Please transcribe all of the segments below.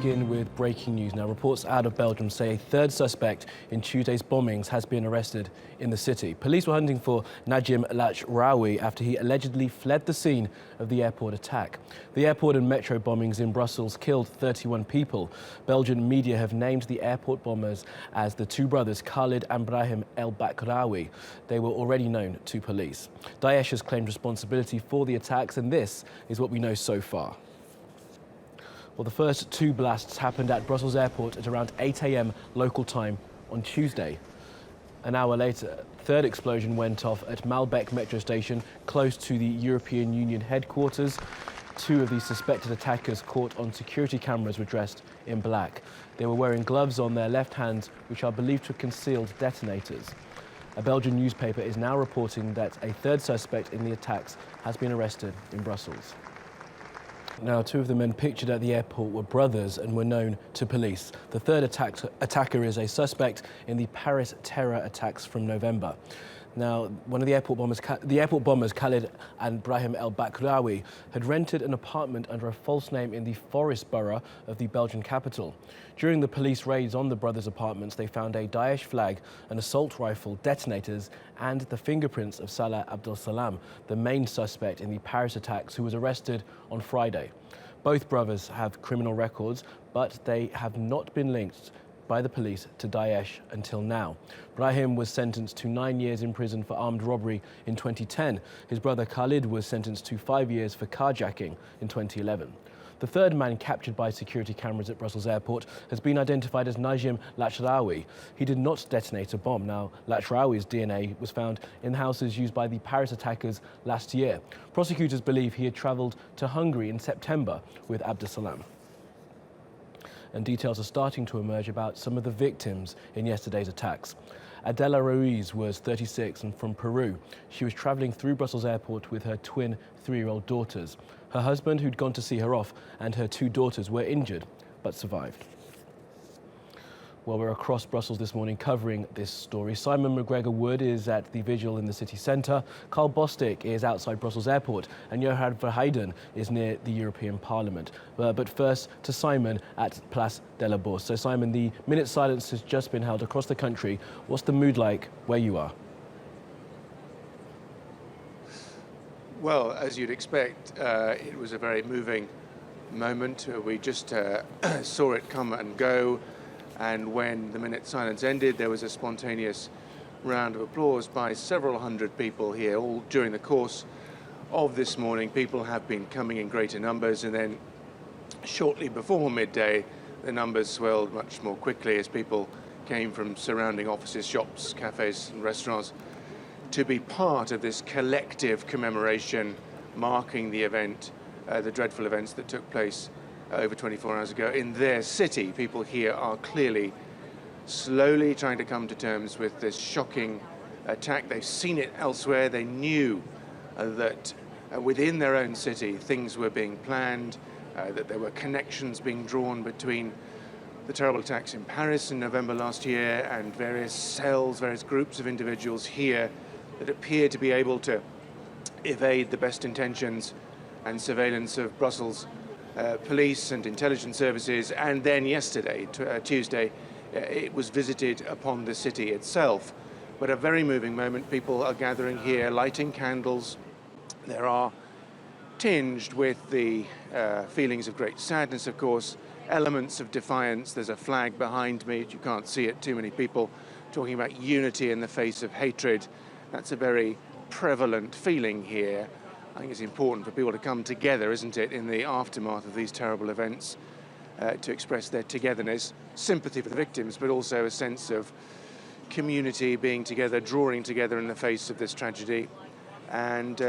begin with breaking news. Now, reports out of Belgium say a third suspect in Tuesday's bombings has been arrested in the city. Police were hunting for Najim Laachraoui after he allegedly fled the scene of the airport attack. The airport and metro bombings in Brussels killed 31 people. Belgian media have named the airport bombers as the two brothers Khalid and Brahim El-Bakraoui. They were already known to police. Daesh has claimed responsibility for the attacks, and this is what we know so far. Well, the first two blasts happened at Brussels Airport at around 8 a.m. local time on Tuesday. An hour later, a third explosion went off at Malbec metro station, close to the European Union headquarters. Two of the suspected attackers caught on security cameras were dressed in black. They were wearing gloves on their left hands, which are believed to have concealed detonators. A Belgian newspaper is now reporting that a third suspect in the attacks has been arrested in Brussels. Now, two of the men pictured at the airport were brothers and were known to police. The third attacker is a suspect in the Paris terror attacks from November. Now, one of the airport bombers, Khalid and Brahim El-Bakraoui, had rented an apartment under a false name in the Forest borough of the Belgian capital. During the police raids on the brothers' apartments, they found a Daesh flag, an assault rifle, detonators, and the fingerprints of Salah Abdel Salam, the main suspect in the Paris attacks, who was arrested on Friday. Both brothers have criminal records, but they have not been linked by the police to Daesh until now. Brahim was sentenced to 9 years in prison for armed robbery in 2010. His brother Khalid was sentenced to 5 years for carjacking in 2011. The third man captured by security cameras at Brussels Airport has been identified as Najim Laachraoui. He did not detonate a bomb. Now, Laachraoui's DNA was found in the houses used by the Paris attackers last year. Prosecutors believe he had travelled to Hungary in September with Abdel Salam. And details are starting to emerge about some of the victims in yesterday's attacks. Adela Ruiz was 36 and from Peru. She was travelling through Brussels Airport with her twin 3-year-old daughters. Her husband, who'd gone to see her off, and her two daughters were injured but survived. Well, we're across Brussels this morning covering this story. Simon McGregor-Wood is at the Vigil in the city centre. Carl Bostic is outside Brussels Airport, and Johan Verheiden is near the European Parliament. But first to Simon at Place de la Bourse. So Simon, the minute silence has just been held across the country. What's the mood like where you are? Well, as you'd expect, it was a very moving moment. We just saw it come and go. And when the minute silence ended, there was a spontaneous round of applause by several hundred people here, all during the course of this morning. People have been coming in greater numbers, and then shortly before midday, the numbers swelled much more quickly as people came from surrounding offices, shops, cafes and restaurants to be part of this collective commemoration marking the event, the dreadful events that took place over 24 hours ago in their city. People here are clearly slowly trying to come to terms with this shocking attack. They've seen it elsewhere. They knew that within their own city things were being planned, that there were connections being drawn between the terrible attacks in Paris in November last year and various cells, various groups of individuals here that appear to be able to evade the best intentions and surveillance of Brussels police and intelligence services. And then yesterday, Tuesday, it was visited upon the city itself. But a very moving moment. People are gathering here, lighting candles. There are, tinged with the feelings of great sadness, of course, elements of defiance. There's a flag behind me. You can't see it. Too many people talking about unity in the face of hatred. That's a very prevalent feeling here. I think it's important for people to come together, isn't it, in the aftermath of these terrible events, to express their togetherness, sympathy for the victims, but also a sense of community being together, drawing together in the face of this tragedy, and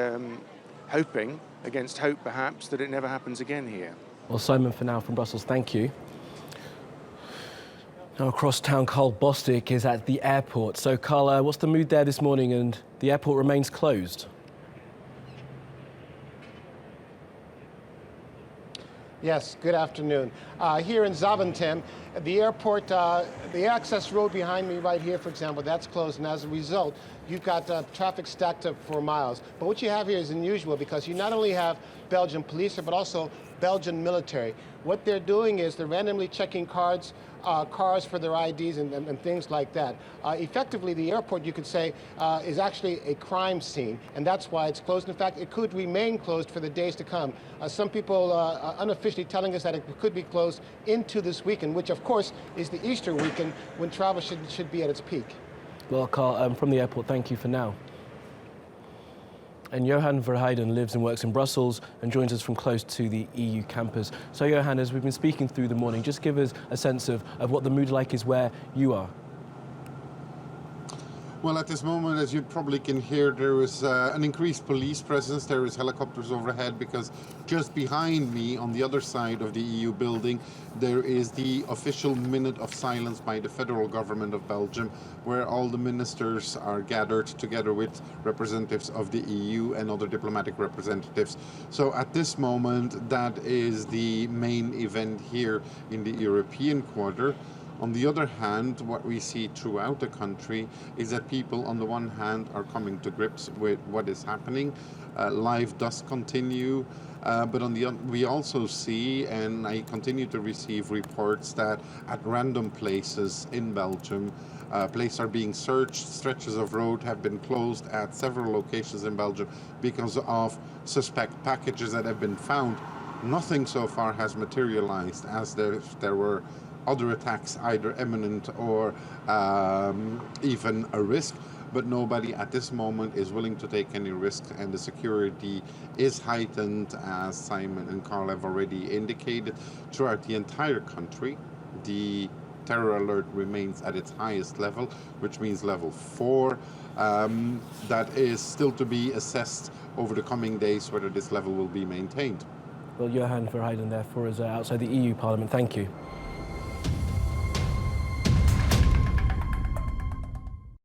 hoping, against hope perhaps, that it never happens again here. Well, Simon, for now from Brussels, thank you. Now across town, Carl Bostic is at the airport. So Carl, what's the mood there this morning? And the airport remains closed. Yes, good afternoon. Here in Zaventem, the airport, the access road behind me right here, for example, that's closed, and as a result, you've got traffic stacked up for miles. But what you have here is unusual because you not only have Belgian police, but also Belgian military. What they're doing is they're randomly checking cars for their IDs and things like that. Effectively, the airport, you could say, is actually a crime scene, and that's why it's closed. In fact, it could remain closed for the days to come. Some people are unofficially telling us that it could be closed into this weekend, which of course is the Easter weekend when travel should be at its peak. Well, Carl, from the airport, thank you for now. And Johan Verheiden lives and works in Brussels and joins us from close to the EU campus. So Johan, as we've been speaking through the morning, just give us a sense of what the mood like is where you are. Well, at this moment, as you probably can hear, there is an increased police presence. There is helicopters overhead because just behind me, on the other side of the EU building, there is the official minute of silence by the federal government of Belgium, where all the ministers are gathered together with representatives of the EU and other diplomatic representatives. So at this moment, that is the main event here in the European quarter. On the other hand, what we see throughout the country is that people, on the one hand, are coming to grips with what is happening. Life does continue, but on the we also see, and I continue to receive reports that at random places in Belgium, places are being searched. Stretches of road have been closed at several locations in Belgium because of suspect packages that have been found. Nothing so far has materialized, as there were other attacks, either imminent or even a risk, but nobody at this moment is willing to take any risk, and the security is heightened, as Simon and Carl have already indicated, throughout the entire country. The terror alert remains at its highest level, which means level 4. That is still to be assessed over the coming days whether this level will be maintained. Well, Johan Verheiden there for us outside the EU Parliament. Thank you.